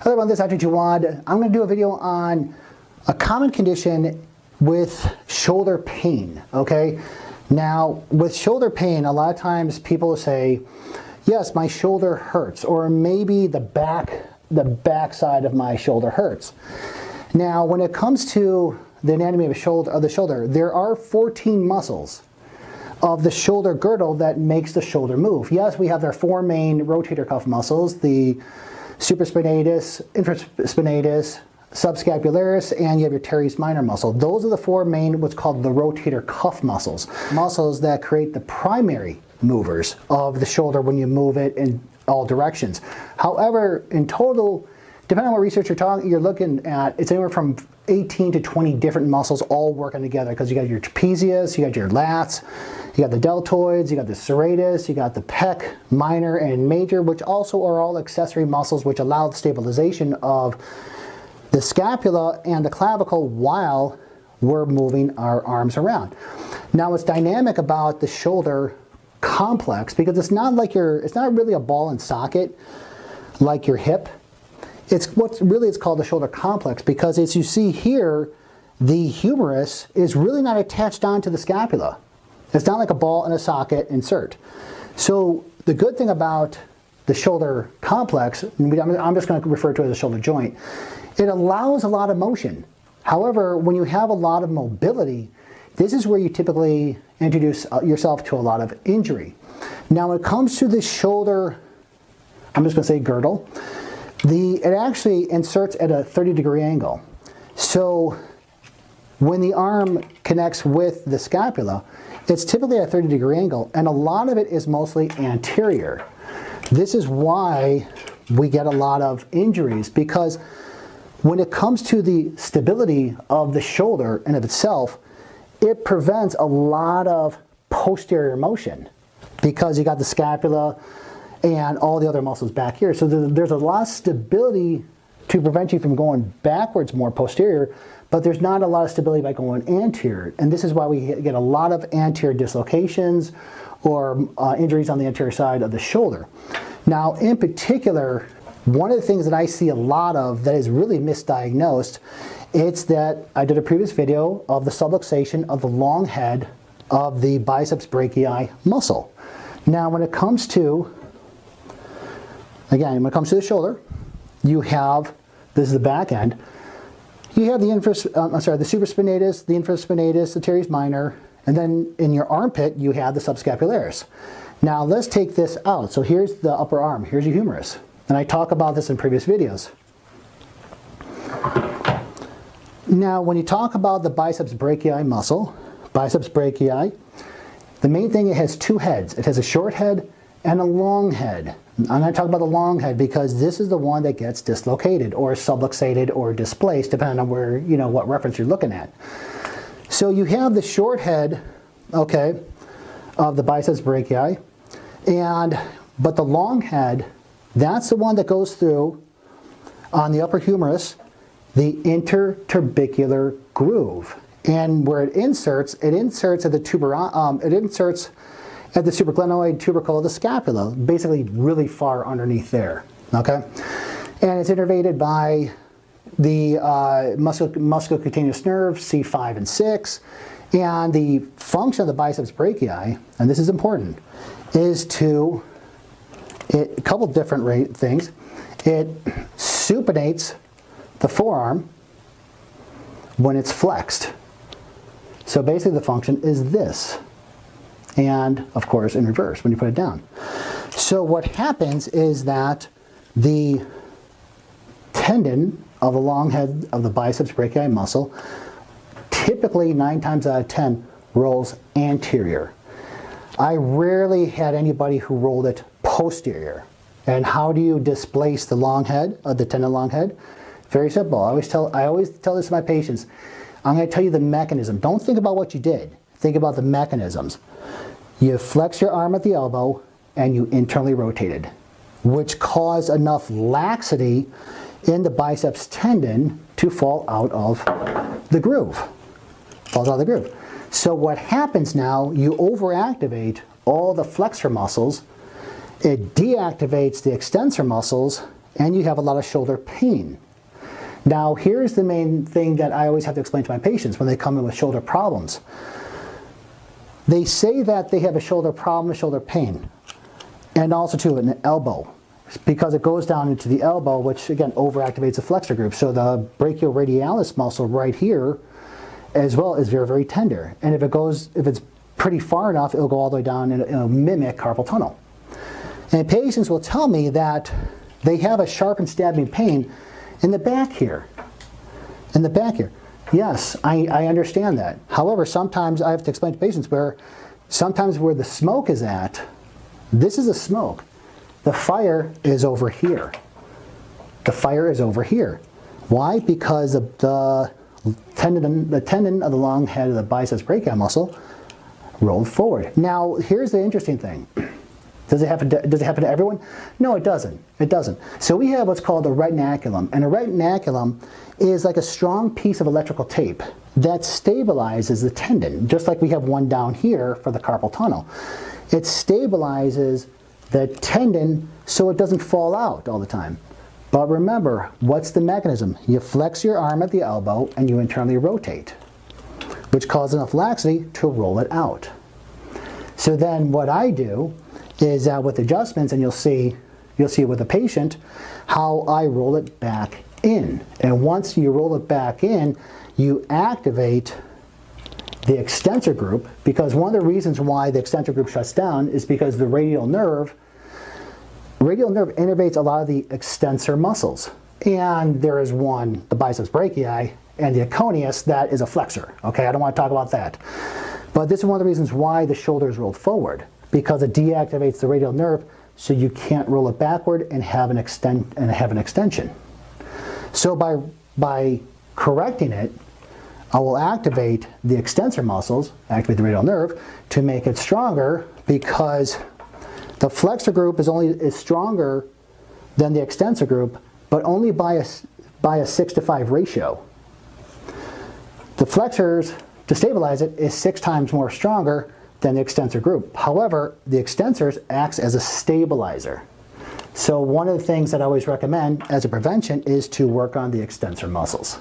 Hello everyone, this is Dr. Jawad. I'm going to do a video on a common condition with shoulder pain, okay? Now, with shoulder pain, a lot of times people say, yes, my shoulder hurts, or maybe the back side of my shoulder hurts. Now, when it comes to the anatomy of the shoulder, there are 14 muscles of the shoulder girdle that makes the shoulder move. Yes, we have our four main rotator cuff muscles, the supraspinatus, infraspinatus, subscapularis, and you have your teres minor muscle. Those are the four main, what's called the rotator cuff muscles. Muscles that create the primary movers of the shoulder when you move it in all directions. However, in total, depending on what research you're looking at, it's anywhere from 18 to 20 different muscles all working together, because you got your trapezius, you got your lats, you got the deltoids, you got the serratus, you got the pec, minor and major, which also are all accessory muscles which allow the stabilization of the scapula and the clavicle while we're moving our arms around. Now, what's dynamic about the shoulder complex, because it's not really a ball and socket like your hip. It's called the shoulder complex, because as you see here, the humerus is really not attached onto the scapula. It's not like a ball and a socket insert. So the good thing about the shoulder complex, I'm just going to refer to it as a shoulder joint, it allows a lot of motion. However, when you have a lot of mobility, this is where you typically introduce yourself to a lot of injury. Now, when it comes to the shoulder, I'm just going to say girdle, it actually inserts at a 30-degree angle. So when the arm connects with the scapula, it's typically at a 30-degree angle, and a lot of it is mostly anterior. This is why we get a lot of injuries, because when it comes to the stability of the shoulder in of itself, it prevents a lot of posterior motion, because you got the scapula and all the other muscles back here. So there's a lot of stability to prevent you from going backwards more posterior, but there's not a lot of stability by going anterior. And this is why we get a lot of anterior dislocations or injuries on the anterior side of the shoulder. Now, in particular, one of the things that I see a lot of that is really misdiagnosed, it's that I did a previous video of the subluxation of the long head of the biceps brachii muscle. Now, when it comes to the shoulder, you have, this is the back end, you have the supraspinatus, the infraspinatus, the teres minor, and then in your armpit, you have the subscapularis. Now, let's take this out. So here's the upper arm, here's your humerus. And I talk about this in previous videos. Now, when you talk about the biceps brachii muscle, biceps brachii, the main thing, it has two heads. It has a short head and a long head. I'm going to talk about the long head because this is the one that gets dislocated or subluxated or displaced, depending on where, what reference you're looking at. So you have the short head, okay, of the biceps brachii, but the long head, that's the one that goes through on the upper humerus, the interturbicular groove. And where it inserts at the supraglenoid tubercle of the scapula, basically really far underneath there, okay? And it's innervated by the musculocutaneous nerve, C5 and 6, and the function of the biceps brachii, and this is important, is a couple different things. It supinates the forearm when it's flexed. So basically the function is this. And of course in reverse when you put it down. So what happens is that the tendon of the long head of the biceps brachii muscle typically 9 times out of 10 rolls anterior. I rarely had anybody who rolled it posterior. And how do you displace the long head, the tendon long head? Very simple. I always tell this to my patients. I'm going to tell you the mechanism. Don't think about what you did. Think about the mechanisms. You flex your arm at the elbow and you internally rotate it, which caused enough laxity in the biceps tendon to fall out of the groove. Falls out of the groove. So what happens now, you overactivate all the flexor muscles, it deactivates the extensor muscles, and you have a lot of shoulder pain. Now, here's the main thing that I always have to explain to my patients when they come in with shoulder problems. They say that they have a shoulder problem, a shoulder pain, and also too an elbow, because it goes down into the elbow, which again overactivates the flexor group. So the brachioradialis muscle right here as well is very, very tender. And if it's pretty far enough, it'll go all the way down and it'll mimic carpal tunnel. And patients will tell me that they have a sharp and stabbing pain in the back here. In the back here. Yes, I understand that. However, sometimes I have to explain to patients sometimes where the smoke is at, this is the smoke. The fire is over here. The fire is over here. Why? Because of the tendon of the long head of the biceps brachii muscle rolled forward. Now, here's the interesting thing. Does it happen to everyone? No, it doesn't. It doesn't. So we have what's called a retinaculum, and a retinaculum is like a strong piece of electrical tape that stabilizes the tendon, just like we have one down here for the carpal tunnel. It stabilizes the tendon so it doesn't fall out all the time. But remember, what's the mechanism? You flex your arm at the elbow and you internally rotate, which causes enough laxity to roll it out. So then what I do is with adjustments, and you'll see with the patient how I roll it back in. And once you roll it back in, you activate the extensor group, because one of the reasons why the extensor group shuts down is because the radial nerve innervates a lot of the extensor muscles. And there is one, the biceps brachii, and the aconius, that is a flexor. Okay, I don't want to talk about that. But this is one of the reasons why the shoulder is rolled forward, because it deactivates the radial nerve, so you can't roll it backward and have an extension. So by correcting it, I will activate the extensor muscles, activate the radial nerve, to make it stronger, because the flexor group is stronger than the extensor group, but only by a 6-to-5 ratio. The flexors, to stabilize it, is 6 times more stronger than the extensor group. However, the extensors acts as a stabilizer. So one of the things that I always recommend as a prevention is to work on the extensor muscles.